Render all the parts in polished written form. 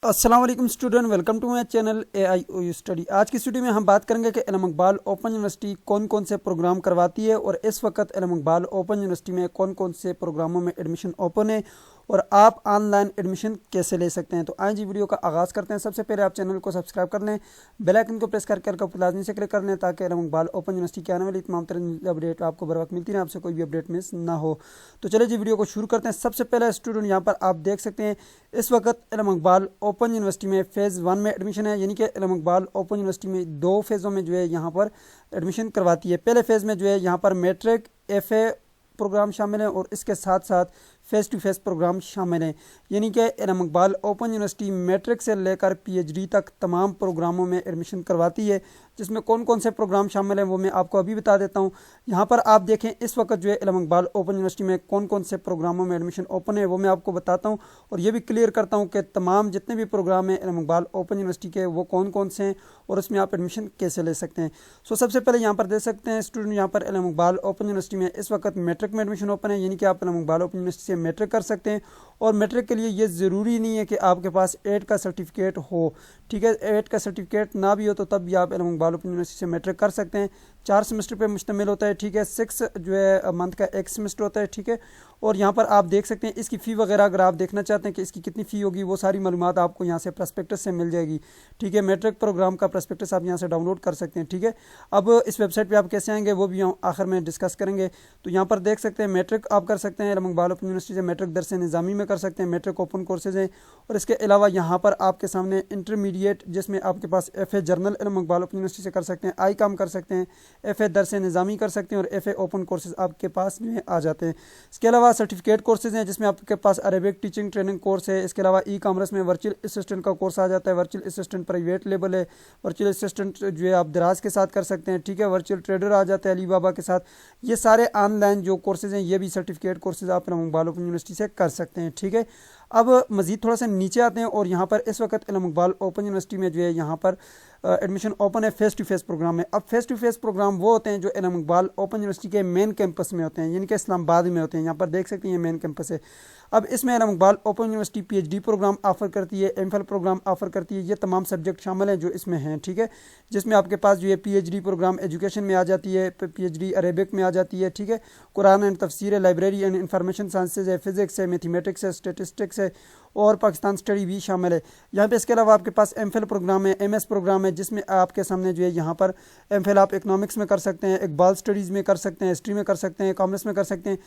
अस्सलाम वालेकुम student, welcome to my channel AIOU study. आज की इस वीडियो में हम बात करेंगे कि इल्म इकबाल ओपन यूनिवर्सिटी कौन कौन से प्रोग्राम करवाती है और इस वक्त इल्म इकबाल ओपन यूनिवर्सिटी में कौन कौन से प्रोग्रामों में एडमिशन ओपन है और आप ऑनलाइन एडमिशन कैसे ले सकते हैं। तो आज जी वीडियो का आगाज़ करते हैं। सबसे पहले आप चैनल को सब्सक्राइब कर लें, बेल आइकन को प्रेस करके लाजमी से क्लिक कर लें ताकि इल्म इकबाल ओपन यूनिवर्सिटी के आने वाली तमाम तरह अपडेट आपको बर वक्त मिलती है, आपसे कोई भी अपडेट मिस ना हो। तो चलिए जी वीडियो को शुरू करते हैं। सबसे पहले स्टूडेंट यहाँ पर आप देख सकते हैं इस वक्त इल्म इकबाल ओपन यूनिवर्सिटी में फ़ेज़ 1 में एडमिशन है, यानी कि इल्म इकबाल ओपन यूनिवर्सिटी में 2 फेज़ों में जो है यहाँ पर एडमिशन करवाती है। पहले फेज़ में जो है यहाँ पर मैट्रिक FA प्रोग्राम शामिल हैं और इसके साथ साथ फ़ेस टू फेस प्रोग्राम शामिल हैं, यानी कि इल्म इकबाल ओपन यूनिवर्सिटी मैट्रिक से लेकर PhD तक तमाम प्रोग्रामों में एडमिशन करवाती है। जिसमें कौन कौन से प्रोग्राम शामिल हैं वो मैं आपको अभी बता देता हूँ। यहाँ पर आप देखें इस वक्त जो है इल्म इकबाल ओपन यूनिवर्सिटी में कौन कौन से प्रोग्रामों में एडमिशन ओपन है वो मैं आपको बताता हूँ और ये भी क्लियर करता हूँ कि तमाम जितने भी प्रोग्राम हैं इल्म इकबाल ओपन यूनिवर्सिटी के वो कौन कौन से हैं और उसमें आप एडमिशन कैसे ले सकते हैं। सबसे पहले यहाँ पर देख सकते हैं स्टूडेंट, यहाँ पर इल्म इकबाल ओपन यूनिवर्सिटी में इस वक्त मैट्रिक में एडमिशन ओपन है, यानी कि आप इल्म इकबाल ओपन यूनिवर्सिटी से मैट्रिक कर सकते हैं। और मैट्रिक के लिए ये ज़रूरी नहीं है कि आपके पास 8 का सर्टिफिकेट हो, ठीक है। 8 का सर्टिफिकेट ना भी हो तो तब भी आप इल्म इकबाल ओपन यूनिवर्सिटी से मैट्रिक कर सकते हैं। 4 सेमेस्टर पे मुश्तमिल होता है, ठीक है। 6 जो है मंथ का एक सेमेस्टर होता है, ठीक है। और यहाँ पर आप देख सकते हैं इसकी फ़ी वगैरह अगर आप देखना चाहते हैं कि इसकी कितनी फ़ी होगी वो सारी मालूमात आपको यहाँ से प्रस्पेक्टस से मिल जाएगी, ठीक है। मैट्रिक प्रोग्राम का प्रस्पेक्टस आप यहाँ से डाउनलोड कर सकते हैं, ठीक है। अब इस वेबसाइट पे आप कैसे आएंगे वो भी आखिर में डिस्कस करेंगे। तो यहाँ पर देख सकते हैं मैट्रिक आप कर सकते हैं इल्म इकबाल ओपन यूनिवर्सिटी से, मैट्रिक दरस निज़ामी में कर सकते हैं, मैट्रिक ओपन कोर्सेज हैं। और इसके अलावा यहाँ पर आपके सामने इंटरमीडिएट जिसमें आपके पास FA जर्नल इल्म इकबाल ओपन यूनिवर्सिटी से कर सकते हैं, ICOM कर सकते हैं, FA दरस निज़ामी कर सकते हैं और FA ओपन कोर्सेज आपके पास जो है आ जाते हैं। इसके अलावा सर्टिफिकेट कोर्सेज हैं जिसमें आपके पास अरेबिक टीचिंग ट्रेनिंग कोर्स है। इसके अलावा E-कॉमर्स में वर्चुअल असिस्टेंट का कोर्स आ जाता है, वर्चुअल असिस्टेंट प्राइवेट लेवल है, वर्चुअल असिस्टेंट जो है आप दराज के साथ कर सकते हैं, ठीक है। वर्चुअल ट्रेडर आ जाता है अली बाबा के साथ। ये सारे ऑनलाइन जो कोर्सेज हैं ये भी सर्टिफिकेट कोर्सेज आप इल्म इकबाल ओपन यूनिवर्सिटी से कर सकते हैं, ठीक है। अब मज़ीद थोड़ा सा नीचे आते हैं और यहाँ पर इस वक्त इल्म इकबाल ओपन यूनिवर्सिटी में जो है यहाँ पर एडमिशन ओपन है फ़ेस टू फेस प्रोग्राम में। अब फ़ेस टू फेस प्रोग्राम वो होते हैं जो इल्म इकबाल ओपन यूनिवर्सिटी के मेन कैंपस में होते हैं, यानी कि इस्लामाबाद में होते हैं। यहाँ पर देख सकते हैं ये मेन कैंपस है। अब इसमें इल्म Iqbal open university PhD program offer करती है, MPhil प्रोग्राम ऑफ़र करती है। ये तमाम सब्जेक्ट शामिल हैं जो इसमें हैं, ठीक है। जिसमें आपके पास जो है PhD प्रोग्राम एजुकेशन में आ जाती है, PhD अरेबिक में आ जाती है, ठीक है। कुरान एंड तफसीर है, लाइब्रेरी एंड इंफॉर्मेशन साइंसेज है, फिजिक्स है, मैथमेटिक्स है, स्टेटिस्टिक्स है और पाकिस्तान स्टडी भी शामिल है यहाँ पे। इसके अलावा आपके पास MPhil प्रोग्राम है, MS प्रोग्राम है जिसमें आपके सामने जो है यहाँ पर MPhil आप इकनॉमिक्स में कर सकते हैं, इकबाल स्टडीज़ में कर सकते हैं, हिस्ट्री में कर सकते हैं, कॉमर्स में कर सकते हैं।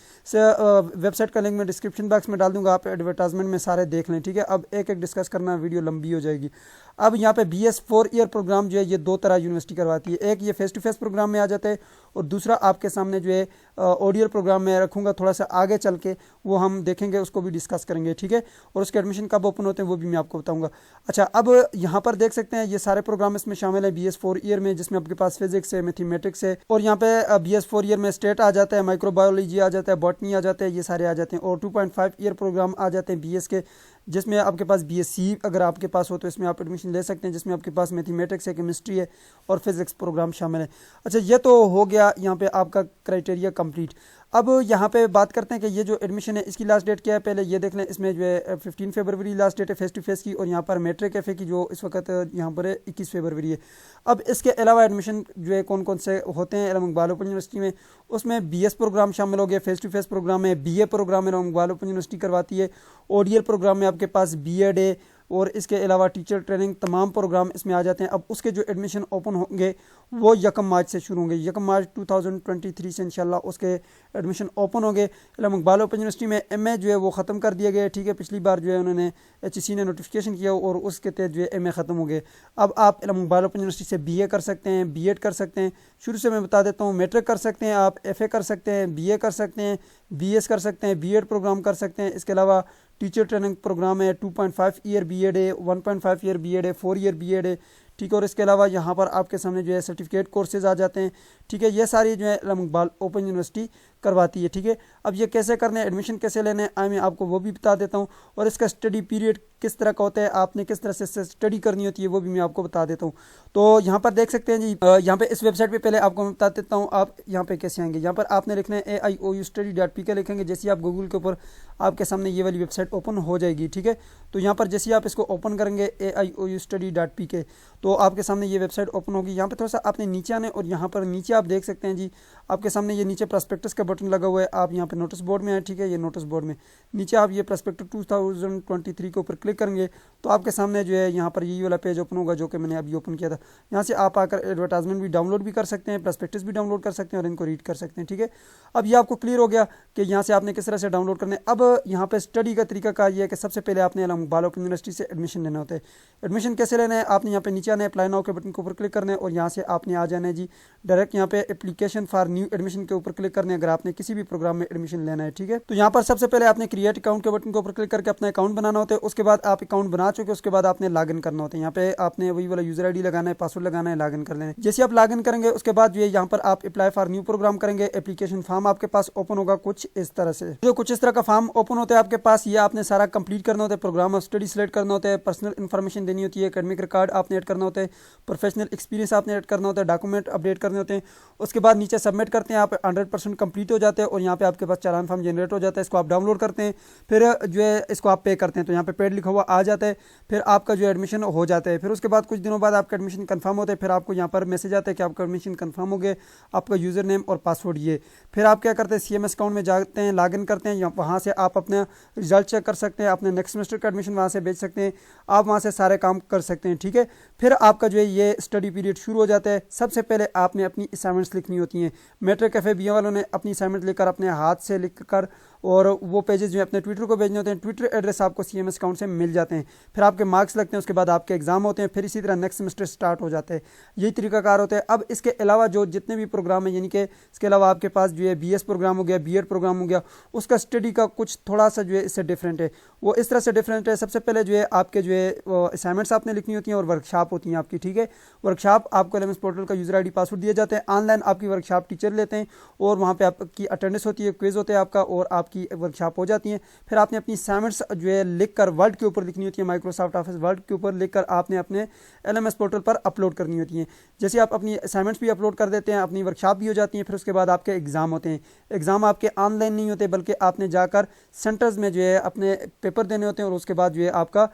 वेबसाइट का लिंक मैं डिस्क्रिप्शन बॉक्स में डाल दूंगा, आप एडवर्टाइजमेंट में सारे देख लें, ठीक है। अब एक एक डिस्कस करना वीडियो लंबी हो जाएगी। अब यहाँ पे BS 4 ईयर प्रोग्राम जो है ये 2 तरह यूनिवर्सिटी करवाती है। एक ये फ़ेस टू फेस प्रोग्राम में आ जाता है और दूसरा आपके सामने जो है ODL प्रोग्राम में रखूँगा, थोड़ा सा आगे चल के वो हम देखेंगे, उसको भी डिस्कस करेंगे, ठीक है। और उसके एडमिशन कब ओपन होते हैं वो भी मैं आपको बताऊंगा। अच्छा, अब यहाँ पर देख सकते हैं ये सारे प्रोग्राम इसमें शामिल है BS 4 ईयर में, जिसमें आपके पास फिजिक्स है, मैथमेटिक्स है और यहाँ पे BS 4 ईयर में स्टेट आ जाता है, माइक्रोबायोलॉजी आ जाता है, बॉटनी आ जाता है, ये सारे आ जाते हैं। और 2.5 ईयर प्रोग्राम आ जाते हैं BS के, जिसमें आपके पास BSc अगर आपके पास हो तो इसमें आप एडमिशन ले सकते हैं, जिसमें आपके पास मैथमेटिक्स है, केमिस्ट्री है और फिजिक्स प्रोग्राम शामिल है। अच्छा, ये तो हो गया यहाँ पे आपका क्राइटेरिया कंप्लीट। अब यहाँ पे बात करते हैं कि ये जो एडमिशन है इसकी लास्ट डेट क्या है। पहले ये देख लें, इसमें जो है 15 फरवरी लास्ट डेट है फ़ेस टू फेस की और यहाँ पर मैट्रिक FA की जो इस वक्त यहाँ पर है 21 फरवरी है। अब इसके अलावा एडमिशन जो है कौन कौन से होते हैं इल्म इकबाल ओपन यूनिवर्सिटी में, उसमें BS प्रोग्राम शामिल हो गया, फ़ेस टू फेस प्रोग्राम में BA प्रोग्राम इल्म इकबाल ओपन यूनिवर्सिटी करवाती है, ODL प्रोग्राम में आपके पास B.Ed है और इसके अलावा टीचर ट्रेनिंग तमाम प्रोग्राम इसमें आ जाते हैं। अब उसके जो एडमिशन ओपन होंगे वो 1 मार्च से शुरू होंगे, 1 मार्च 2023 से इंशाल्लाह उसके एडमिशन ओपन होंगे। इल्म इकबाल ओपन यूनिवर्सिटी में MA जो है वो ख़त्म कर दिया गया है, ठीक है। पिछली बार जो है उन्होंने HEC ने नोटिफिकेशन किया और उसके तहत जो है MA ख़त्म हो गए। अब आप इल्म इकबाल ओपन यूनिवर्सिटी से BA कर सकते हैं, B.Ed कर सकते हैं। शुरू से मैं बता देता हूँ, मैट्रिक कर सकते हैं आप, FA कर सकते हैं, BA कर सकते हैं, BS कर सकते हैं, B.Ed प्रोग्राम कर सकते हैं। इसके अलावा टीचर ट्रेनिंग प्रोग्राम है, 2.5 ईयर B.Ed है, 1.5 ईयर B.Ed है, 4 ईयर B.Ed है, ٹھیک ہے، اور اس کے علاوہ یہاں پر آپ کے سامنے جو ہے سرٹیفکیٹ کورسز آ جاتے ہیں، ٹھیک ہے، یہ ساری جو ہے علم اقبال اوپن یونیورسٹی کرواتی ہے، ٹھیک ہے۔ اب یہ کیسے کرنا ہے، ایڈمیشن کیسے لینا ہے، میں آپ کو وہ بھی بتا دیتا ہوں، اور اس کا اسٹڈی پیریڈ کس طرح کا ہوتا ہے، آپ نے کس طرح سے اسٹڈی کرنی ہوتی ہے وہ بھی میں آپ کو بتا دیتا ہوں۔ تو یہاں پر دیکھ سکتے ہیں جی، یہاں پہ اس ویب سائٹ پہ پہلے آپ کو میں بتا دیتا ہوں آپ یہاں پہ کیسے آئیں گے۔ یہاں پر آپ نے لکھنا ہے AIOUstudy.pk لکھیں گے، جیسے آپ گوگل کے اوپر آپ کے سامنے یہ والی ویب سائٹ اوپن ہو جائے گی، ٹھیک ہے۔ تو یہاں پر جیسے آپ اس کو اوپن کریں گے AIOUstudy.pk تو آپ کے سامنے یہ ویب سائٹ اوپن ہوگی۔ یہاں پہ تھوڑا سا آپ نے نیچے آنا ہے، اور یہاں پر نیچے آپ دیکھ سکتے ہیں جی، آپ کے سامنے یہ نیچے پراسپیکٹس کا بٹن لگا ہوا ہے، آپ یہاں پہ نوٹس بورڈ میں آئے، ٹھیک ہے، یہ نوٹس بورڈ میں نیچے آپ یہ پراسپیکٹس 2023 کے اوپر کلک کریں گے تو آپ کے سامنے جو ہے یہاں پر یہی والا پیج اوپن ہوگا جو کہ میں نے ابھی اوپن کیا تھا۔ یہاں سے آپ آ کر ایڈورٹائزمنٹ بھی ڈاؤن لوڈ بھی کر سکتے ہیں، پراسپیکٹس بھی ڈاؤن لوڈ کر سکتے ہیں، اور ان کو ریڈ کر سکتے ہیں، ٹھیک ہے۔ اب یہ آپ کو کلیئر ہو گیا کہ یہاں سے آپ نے کس طرح سے ڈاؤن لوڈ کرنا ہے۔ اب یہاں پہ اسٹڈی کا طریقہ کار یہ ہے کہ سب سے پہلے آپ نے علم اقبال اوپن یونیورسٹی سے ایڈمیشن لینا ہوتا ہے۔ ایڈمیشن کیسے لینا ہے، آپ نے یہاں پہ نیچے آنا ہے، اپلائی ناؤ کے بٹن کے اوپر کلک کرنا ہے، اور یہاں سے آپ نے آ جانا ہے جی ڈائریکٹ یہاں پہ اپلیکیشن فار نیو ایڈمیشن کے اوپر کلک کرنا ہے اگر آپ نے کسی بھی پروگرام میں ایڈمیشن لینا ہے، ٹھیک ہے۔ تو یہاں پر سب سے پہلے آپ نے کریٹ اکاؤنٹ کے بٹن کے اوپر کلک کر کے اپنا اکاؤنٹ بنانا ہوتا ہے۔ اس کے بعد آپ اکاؤنٹ بنا چکے، اس کے بعد آپ نے لاگ ان کرنا ہوتا ہے۔ یہاں پہ آپ نے وہی والا یوزر آئی ڈی لگانا ہے، پاسورڈ لگانا ہے، لاگ ان کر لینا ہے۔ جیسے آپ لاگ ان کریں گے اس کے بعد جو ہے یہاں پر آپ اپلائی فار نیو پروگرام کریں گے، اپلیکیشن فارم آپ کے پاس اوپن ہوگا کچھ اس طرح سے، جو کچھ اس طرح کا فارم اوپن ہوتا ہے آپ کے پاس، یہ آپ نے سارا کمپلیٹ کرنا ہوتا ہے، پروگرام آف اسٹڈی سلیکٹ کرنا ہوتا ہے، پرسنل انفارمیشن دینی ہوتی ہے، اکیڈمک ریکارڈ آپ نے ایڈ کرنا ہوتا ہے، پروفیشنل ایکسپیرینس آپ نے ایڈ کرنا ہوتا ہے، ڈاکومنٹ اپڈیٹ کرنے ہوتے ہیں۔ اس کے بعد نیچے سبمٹ کرتے ہیں، آپ 100% کمپلیٹ ہو جاتے ہیں، اور یہاں پہ آپ کے پاس چالان فارم جنریٹ ہو جاتا ہے، اس کو آپ ڈاؤن لوڈ کرتے ہیں، پھر جو ہے اس کو آپ پے کرتے ہیں، تو یہاں پہ پیڈ لکھا ہوا آ جاتا ہے، پھر آپ کا جو ایڈمیشن ہو جاتا ہے۔ پھر اس کے بعد کچھ دنوں بعد آپ کا ایڈمیشن کنفرم ہوتا ہے، پھر آپ کو یہاں پر میسج آتا ہے کہ آپ کا ایڈمیشن کنفرم ہو گیا، آپ کا یوزر نیم اور پاسورڈ یہ۔ پھر آپ کیا کرتے ہیں، CMS اکاؤنٹ میں جاتے ہیں، لاگ ان کرتے ہیں، وہاں سے آپ اپنا رزلٹ چیک کر سکتے ہیں، اپنے نیکسٹ سیمسٹر کا ایڈمیشن وہاں سے بھیج سکتے ہیں، آپ وہاں سے سارے کام کر سکتے ہیں، ٹھیک ہے۔ پھر آپ کا جو ہے یہ اسٹڈی پیریڈ شروع ہو جاتا ہے۔ سب سے پہلے آپ نے اپنی اسائنمنٹس لکھنی ہوتی ہیں۔ میٹرک FA والوں نے اپنی اسائنمنٹ لے کر اپنے ہاتھ سے لکھ کر اور وہ پیجز جو اپنے ٹویٹر کو بھیجنے ہوتے ہیں، ٹویٹر ایڈریس آپ کو CMS اکاؤنٹ سے مل جاتے ہیں، پھر آپ کے مارکس لگتے ہیں، اس کے بعد آپ کے ایگزام ہوتے ہیں، پھر اسی طرح نیکسٹ سیمسٹر سٹارٹ ہو جاتا ہے۔ یہی طریقہ کار ہوتا ہے۔ اب اس کے علاوہ جو جتنے بھی پروگرام ہیں، یعنی کہ اس کے علاوہ آپ کے پاس جو ہے BS پروگرام ہو گیا، B.Ed پروگرام ہو گیا، اس کا اسٹڈی کا کچھ تھوڑا سا جو ہے اس سے ڈفرینٹ ہے۔ وہ اس طرح سے ڈفرینٹ ہے، سب سے پہلے جو ہے آپ کے جو ہے اسائنمنٹس آپ نے لکھنی ہوتی ہیں اور ورکشاپ ہوتی ہیں آپ کی، ٹھیک ہے۔ ورکشاپ آپ کو LMS پورٹل کا یوزر آئی ڈی پاسورڈ دیے جاتے ہیں، آن لائن آپ کی ورکشاپ ٹیچر لیتے ہیں، اور وہاں پہ آپ کی اٹینڈنس ہوتی ہے، کوئز ہوتا ہے آپ کا، اور آپ کی ورکشاپ ہو جاتی ہیں۔ پھر آپ نے اپنی اسائنمنٹس جو ہے لکھ کر ورڈ کے اوپر لکھنی ہوتی ہے، مائکروسافٹ آفس ورڈ کے اوپر لکھ کر آپ نے اپنے LMS پورٹل پر اپلوڈ کرنی ہوتی ہیں۔ جیسے آپ اپنی اسائنمنٹس بھی اپلوڈ کر دیتے ہیں، اپنی ورکشاپ بھی ہو جاتی ہیں، پھر اس کے بعد آپ کے ایگزام ہوتے ہیں۔ ایگزام آپ کے آن لائن نہیں ہوتے، بلکہ آپ نے جا کر سینٹرز میں جو ہے اپنے پیپر دینے ہوتے ہیں، اور اس کے بعد جو ہے آپ کا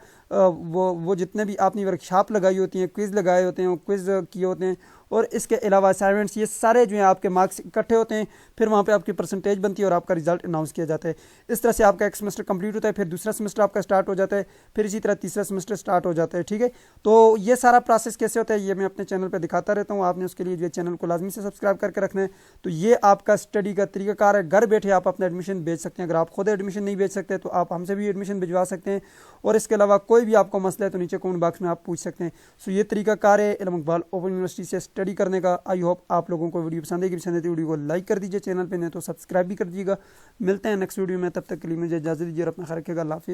وہ جتنے بھی آپ نے ورکشاپ لگائی ہوتی ہیں، کوئز لگائے ہوتے ہیں، وہ کوئز کیے ہوتے ہیں، اور اس کے علاوہ اسائنمنٹس، یہ سارے جو ہیں آپ کے مارکس اکٹھے ہوتے ہیں، پھر وہاں پہ آپ کی پرسنٹیج بنتی ہے اور آپ کا رزلٹ اناؤنس کیا جاتا ہے۔ اس طرح سے آپ کا ایک سیمسٹر کمپلیٹ ہوتا ہے، پھر دوسرا سیمسٹر آپ کا سٹارٹ ہو جاتا ہے، پھر اسی طرح تیسرا سیمسٹر سٹارٹ ہو جاتا ہے، ٹھیک ہے۔ تو یہ سارا پروسیس کیسے ہوتا ہے یہ میں اپنے چینل پہ دکھاتا رہتا ہوں، آپ نے اس کے لیے جو ہے چینل کو لازمی سے سبسکرائب کر کے رکھنا ہے۔ تو یہ آپ کا اسٹڈی کا طریقہ کار ہے، گھر بیٹھے آپ اپنا ایڈمیشن بھیج سکتے ہیں۔ اگر آپ خود ایڈمیشن نہیں بھیج سکتے تو آپ ہم سے بھی ایڈمیشن بھجوا سکتے ہیں، اور اس کے علاوہ کوئی بھی آپ کو مسئلہ ہے تو نیچے کمنٹ باکس میں آپ پوچھ سکتے ہیں۔ سو یہ طریقہ کار ہے علم اقبال اوپن یونیورسٹی سے اسٹڈی کرنے کا۔ آئی ہوپ آپ لوگوں کو ویڈیو پسند ہے کہ پسند ہے تو ویڈیو کو لائک کر دیجیے، چینل پہ نہیں تو سبسکرائب بھی کر دیجیے گا۔ ملتے ہیں نیکسٹ ویڈیو میں، تب تک کے لیے مجھے اجازت دیجیے اور اپنا خیال رکھیے گا۔ اللہ حافظ۔